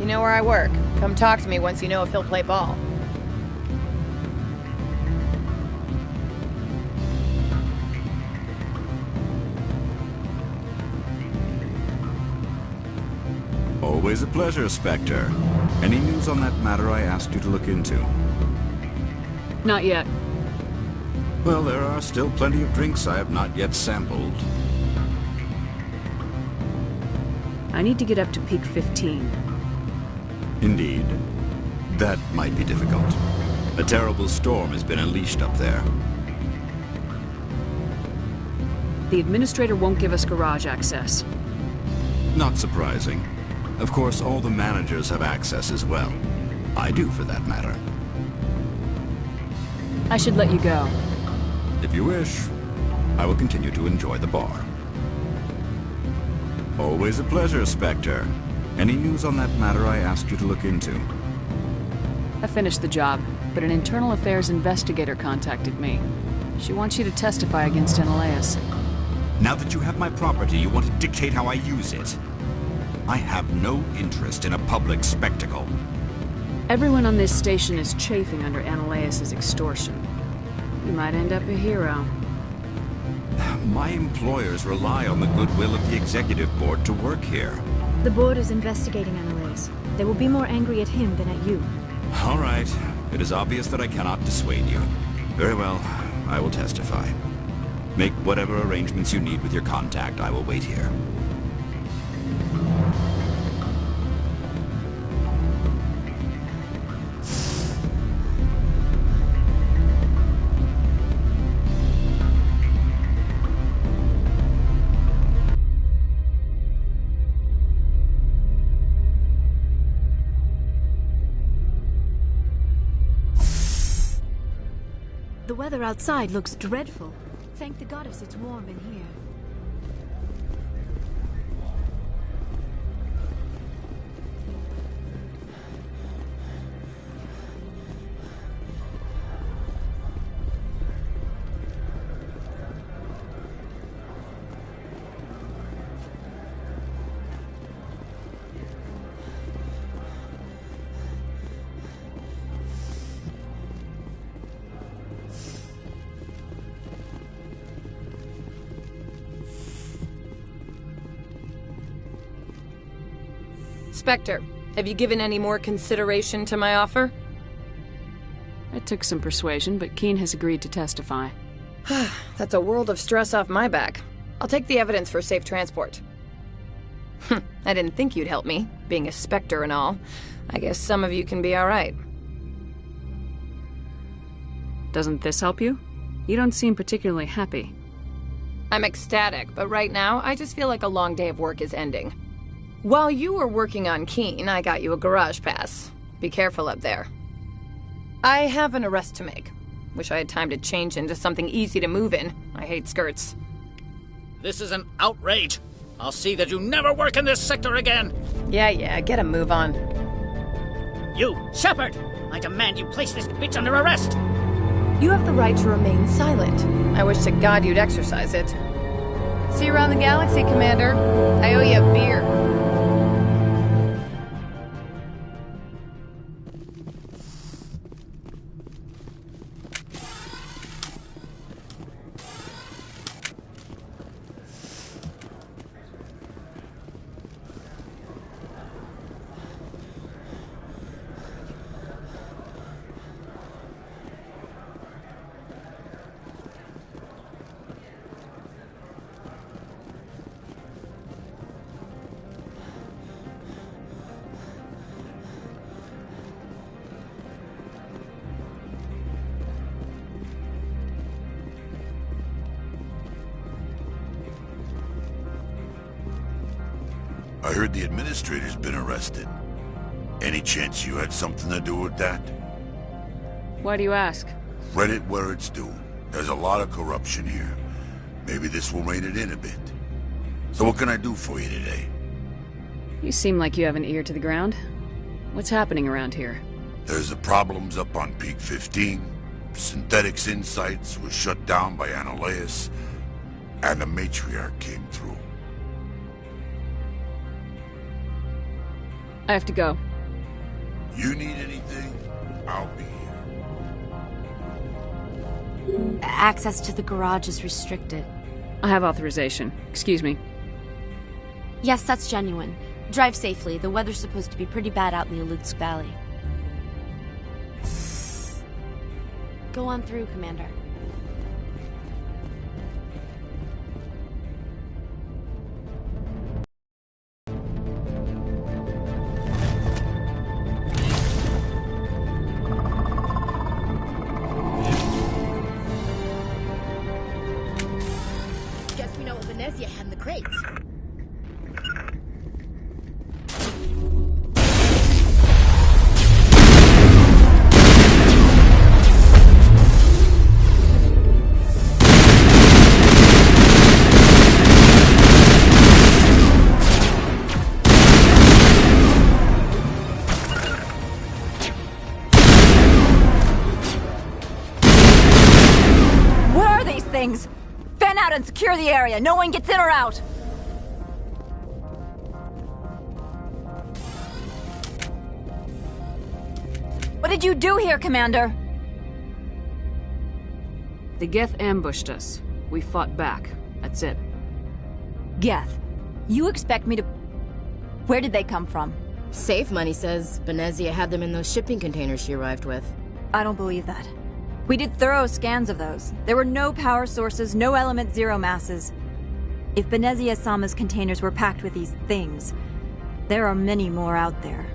Speaker 22: You know where I work. Come talk to me once you know if he'll play ball.
Speaker 19: Always a pleasure, Spectre. Any news on that matter I asked you to look into?
Speaker 2: Not yet.
Speaker 19: Well, there are still plenty of drinks I have not yet sampled.
Speaker 2: I need to get up to peak 15.
Speaker 19: Indeed. That might be difficult. A terrible storm has been unleashed up there.
Speaker 2: The administrator won't give us garage access.
Speaker 19: Not surprising. Of course, all the managers have access as well. I do, for that matter.
Speaker 2: I should let you go.
Speaker 19: If you wish, I will continue to enjoy the bar. Always a pleasure, Spectre. Any news on that matter I asked you to look into?
Speaker 2: I finished the job, but an internal affairs investigator contacted me. She wants you to testify against Analeas.
Speaker 19: Now that you have my property, you want to dictate how I use it. I have no interest in a public spectacle.
Speaker 2: Everyone on this station is chafing under Analeas' extortion. You might end up a hero.
Speaker 19: My employers rely on the goodwill of the executive board to work here.
Speaker 3: The board is investigating Analeas. They will be more angry at him than at you.
Speaker 19: All right. It is obvious that I cannot dissuade you. Very well. I will testify. Make whatever arrangements you need with your contact. I will wait here.
Speaker 3: The weather outside looks dreadful. Thank the goddess it's warm in here.
Speaker 22: Spectre, have you given any more consideration to my offer?
Speaker 2: It took some persuasion, but Keene has agreed to testify.
Speaker 22: That's a world of stress off my back. I'll take the evidence for safe transport. I didn't think you'd help me, being a Spectre and all. I guess some of you can be alright.
Speaker 2: Doesn't this help you? You don't seem particularly happy.
Speaker 22: I'm ecstatic, but right now, I just feel like a long day of work is ending. While you were working on Keene, I got you a garage pass. Be careful up there. I have an arrest to make. Wish I had time to change into something easy to move in. I hate skirts.
Speaker 21: This is an outrage. I'll see that you never work in this sector again.
Speaker 22: Yeah, get a move on.
Speaker 21: You, Shepard! I demand you place this bitch under arrest!
Speaker 22: You have the right to remain silent. I wish to God you'd exercise it. See you around the galaxy, Commander. I owe you a beer.
Speaker 6: I heard the administrator's been arrested. Any chance you had something to do with that?
Speaker 2: Why do you ask?
Speaker 6: Credit where it's due. There's a lot of corruption here. Maybe this will rein it in a bit. So what can I do for you today?
Speaker 2: You seem like you have an ear to the ground. What's happening around here?
Speaker 6: There's the problems up on Peak 15. Synthetics Insights was shut down by Analeas. And the Matriarch came through.
Speaker 2: I have to go.
Speaker 6: You need anything, I'll be here.
Speaker 3: Access to the garage is restricted.
Speaker 2: I have authorization. Excuse me.
Speaker 3: Yes, that's genuine. Drive safely. The weather's supposed to be pretty bad out in the Alutsk Valley. Go on through, Commander.
Speaker 4: Guess we know what Venezia had in the crates.
Speaker 14: Things! Fan out and secure the area! No one gets in or out! What did you do here, Commander?
Speaker 2: The Geth ambushed us. We fought back. That's it.
Speaker 14: Geth, you expect me to... Where did they come from?
Speaker 4: Safe Money says Venezia had them in those shipping containers she arrived with.
Speaker 14: I don't believe that. We did thorough scans of those. There were no power sources, no element zero masses. If Venezia-sama's containers were packed with these things, there are many more out there.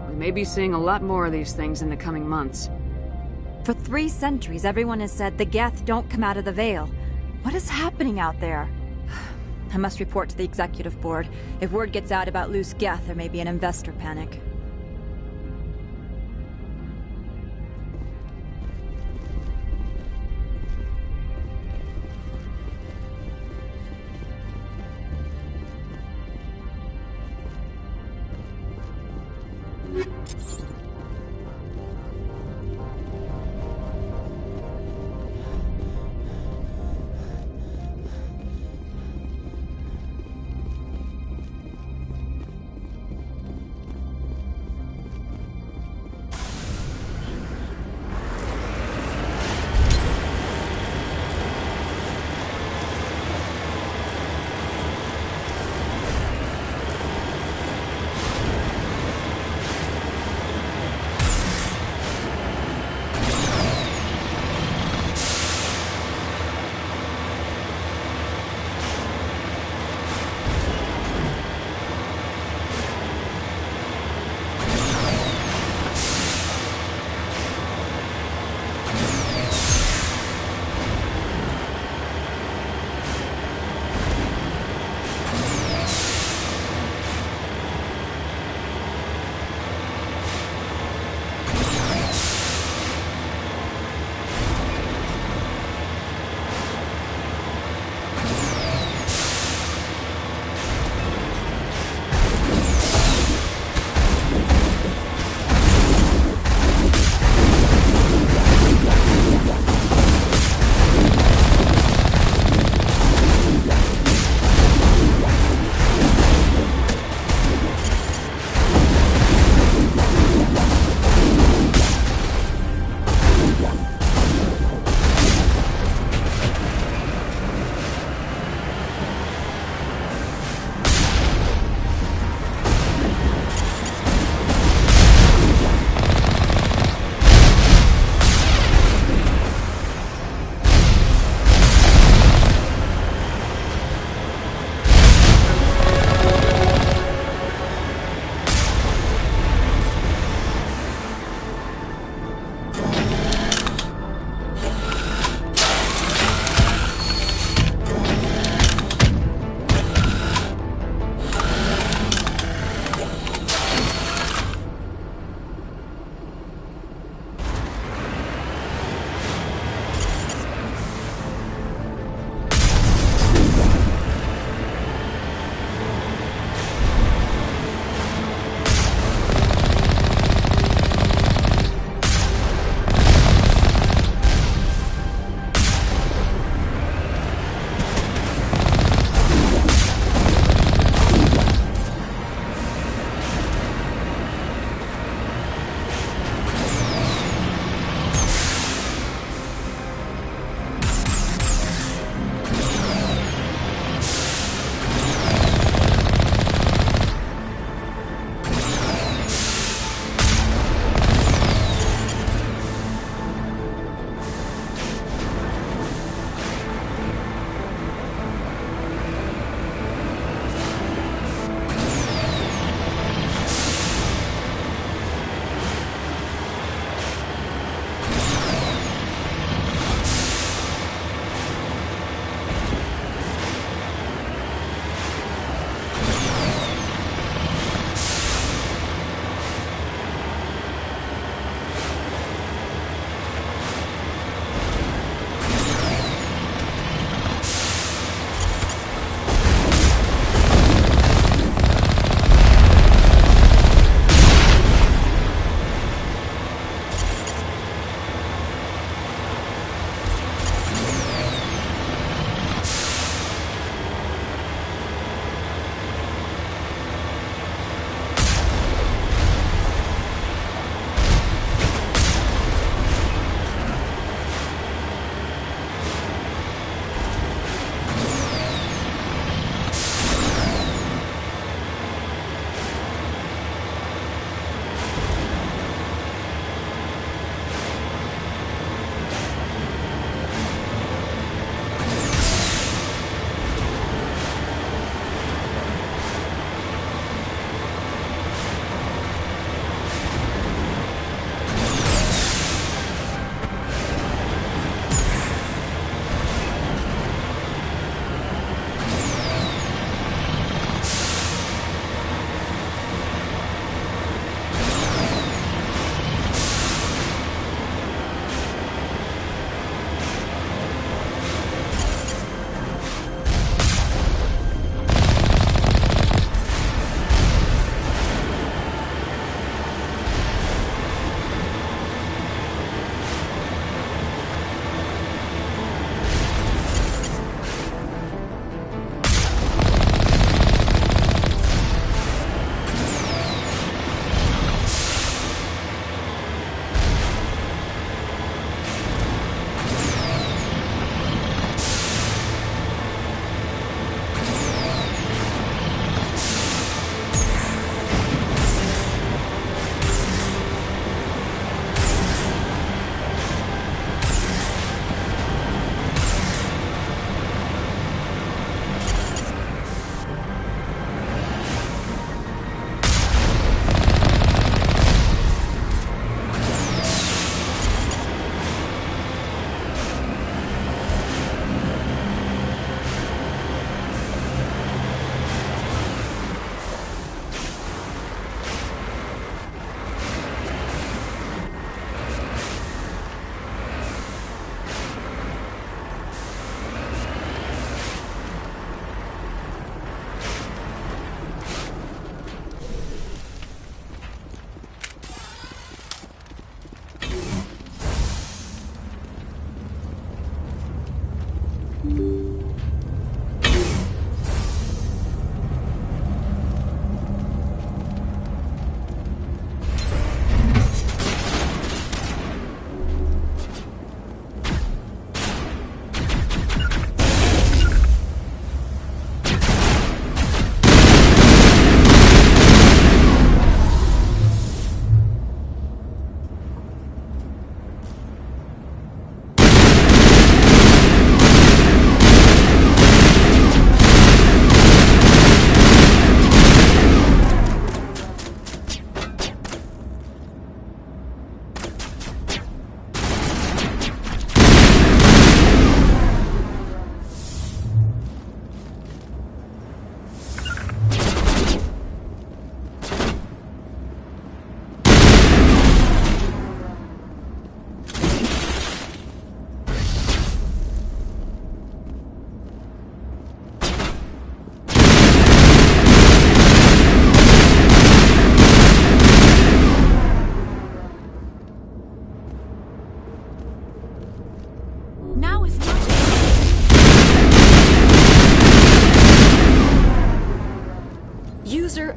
Speaker 2: We may be seeing a lot more of these things in the coming months.
Speaker 14: For 3 centuries, everyone has said the Geth don't come out of the Veil. What is happening out there? I must report to the Executive Board. If word gets out about loose Geth, there may be an investor panic.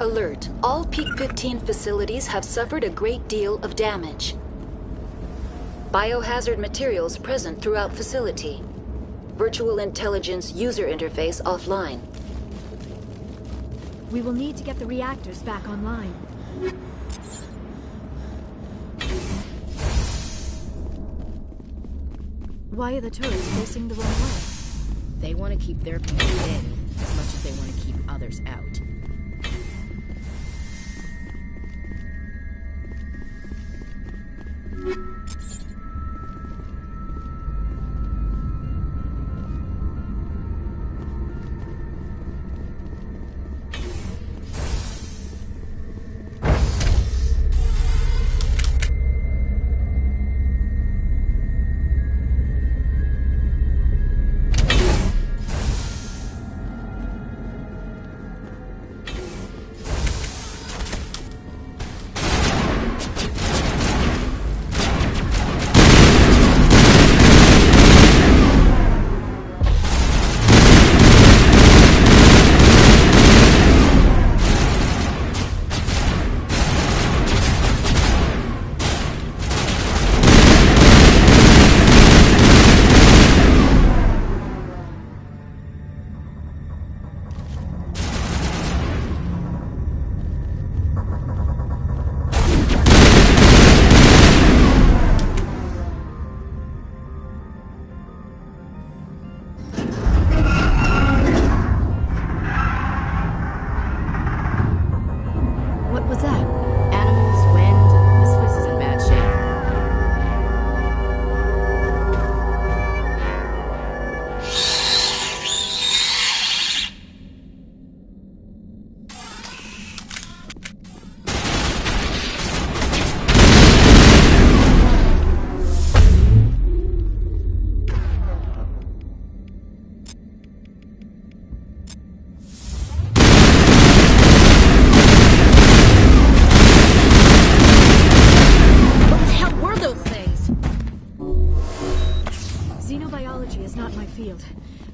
Speaker 9: alert. All Peak 15 facilities have suffered a great deal of damage. Biohazard materials present throughout facility. Virtual intelligence user interface offline.
Speaker 3: We will need to get the reactors back online. Why are the turrets facing the wrong way?
Speaker 4: They want to keep their people in as much as they want to keep others out.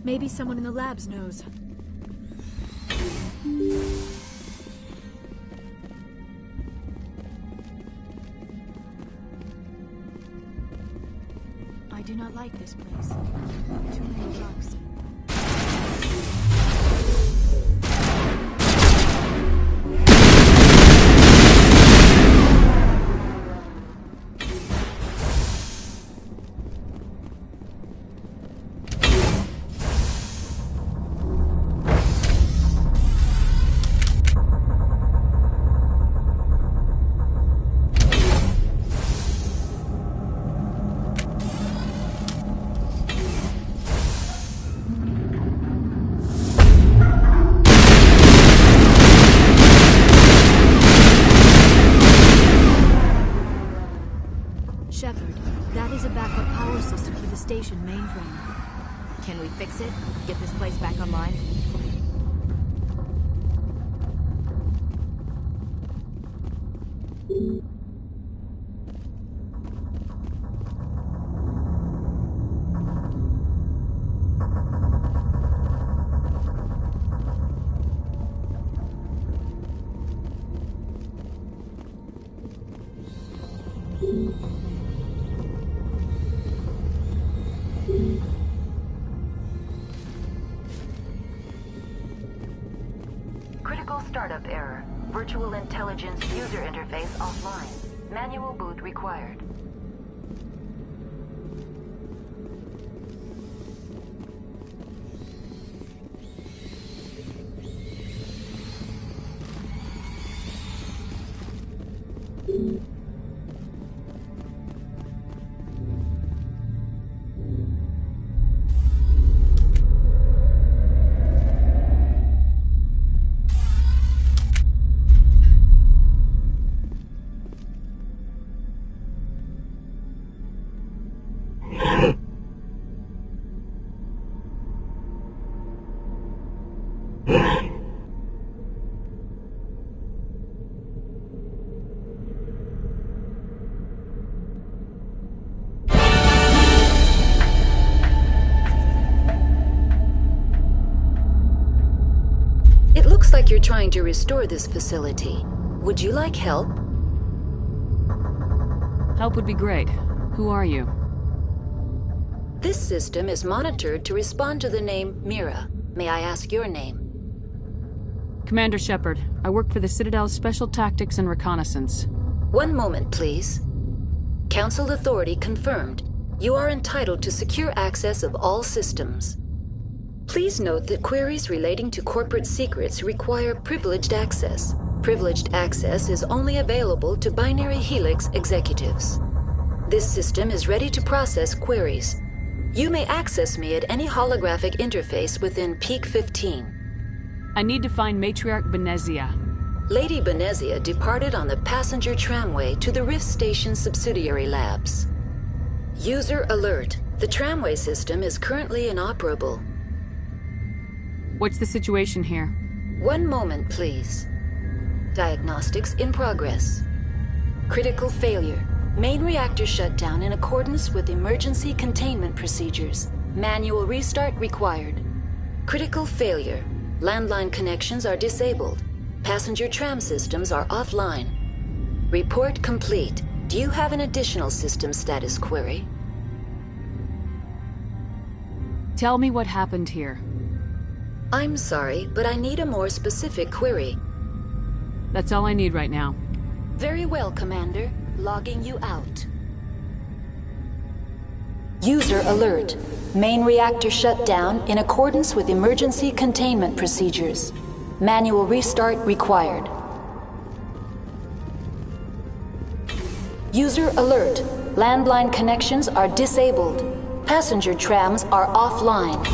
Speaker 3: Maybe someone in the labs knows. I do not like this place. Too many drugs. Shepard, that is a backup power system for the station mainframe.
Speaker 4: Can we fix it? Get this place back online?
Speaker 9: Critical startup error. Virtual intelligence user interface offline. Manual boot required.
Speaker 13: trying to restore this facility. Would you like help?
Speaker 2: Help would be great. Who are you?
Speaker 13: This system is monitored to respond to the name Mira. May I ask your name?
Speaker 2: Commander Shepard. I work for the Citadel's Special Tactics and Reconnaissance.
Speaker 13: One moment, please. Council authority confirmed. You are entitled to secure access of all systems. Please note that queries relating to corporate secrets require privileged access. Privileged access is only available to Binary Helix executives. This system is ready to process queries. You may access me at any holographic interface within Peak 15.
Speaker 2: I need to find Matriarch Benezia.
Speaker 13: Lady Benezia departed on the passenger tramway to the Rift Station subsidiary labs. User alert. The tramway system is currently inoperable.
Speaker 2: What's the situation here?
Speaker 13: One moment, please. Diagnostics in progress. Critical failure. Main reactor shut down in accordance with emergency containment procedures. Manual restart required. Critical failure. Landline connections are disabled. Passenger tram systems are offline. Report complete. Do you have an additional system status query?
Speaker 2: Tell me what happened here.
Speaker 13: I'm sorry, but I need a more specific query.
Speaker 2: That's all I need right now.
Speaker 13: Very well, Commander. Logging you out. User alert. Main reactor shut down in accordance with emergency containment procedures. Manual restart required. User alert. Landline connections are disabled. Passenger trams are offline.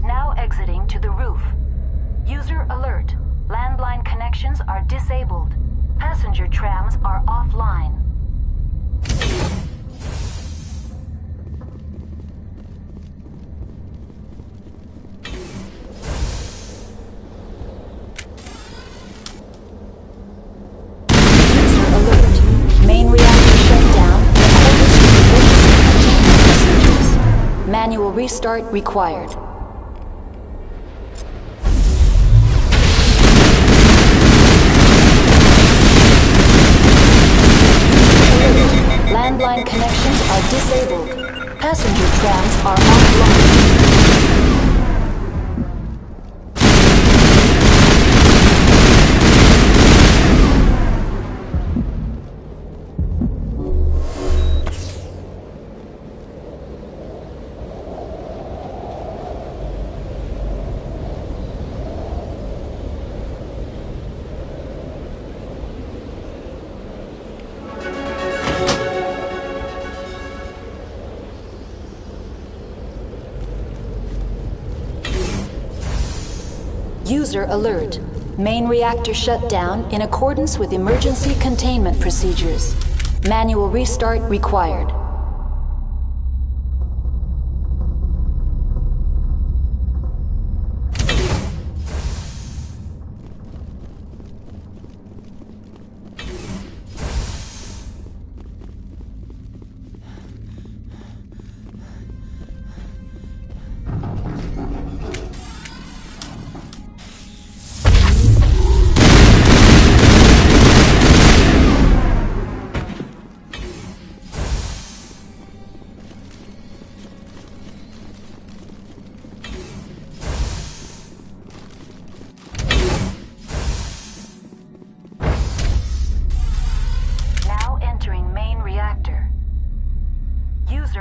Speaker 13: Now exiting to the roof. User alert. Landline connections are disabled. Passenger trams are offline. User alert. Main reactor shut down in accordance with emergency containment procedures. Manual restart required. Landline connections are disabled. Passenger trams are offline. User alert. Main reactor shut down in accordance with emergency containment procedures. Manual restart required.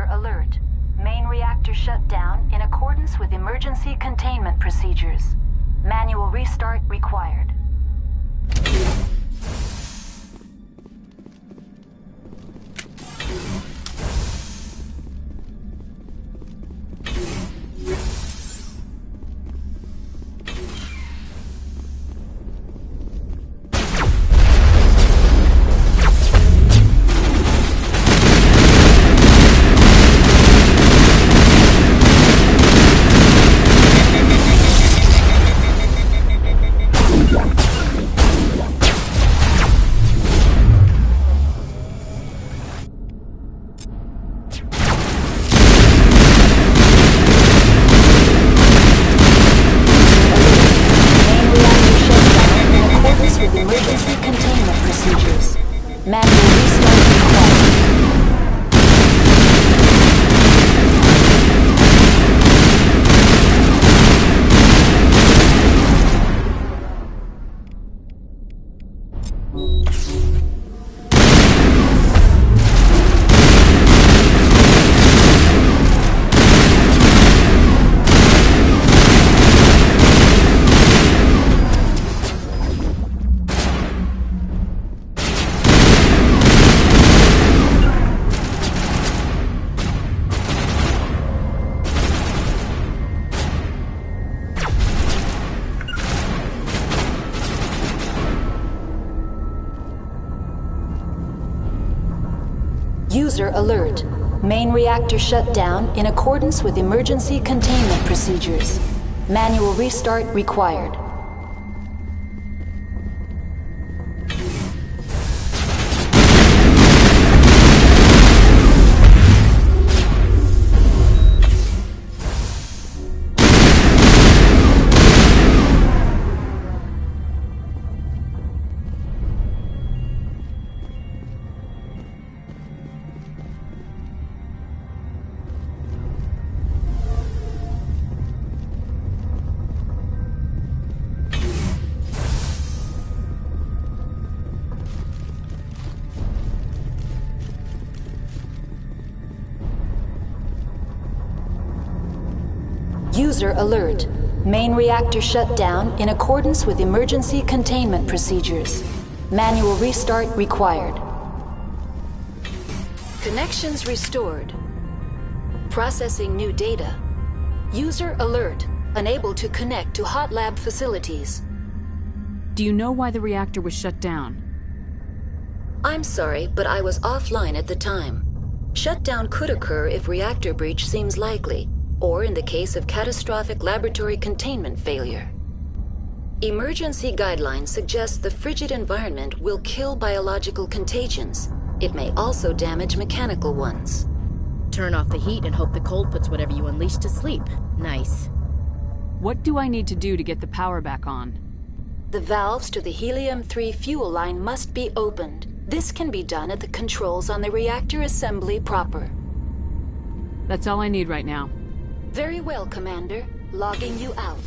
Speaker 13: Alert. Main reactor shut down in accordance with emergency containment procedures. Manual restart required. User alert. Main reactor shut down in accordance with emergency containment procedures. Manual restart required. User alert. Main reactor shut down in accordance with emergency containment procedures. Manual restart required. Connections restored. Processing new data. User alert. Unable to connect to hot lab facilities.
Speaker 2: Do you know why the reactor was shut down?
Speaker 13: I'm sorry, but I was offline at the time. Shutdown could occur if reactor breach seems likely, or in the case of catastrophic laboratory containment failure. Emergency guidelines suggest the frigid environment will kill biological contagions. It may also damage mechanical ones.
Speaker 4: Turn off the heat and hope the cold puts whatever you unleash to sleep. Nice.
Speaker 2: What do I need to do to get the power back on?
Speaker 13: The valves to the helium-3 fuel line must be opened. This can be done at the controls on the reactor assembly proper.
Speaker 2: That's all I need right now.
Speaker 13: Very well, Commander. Logging you out.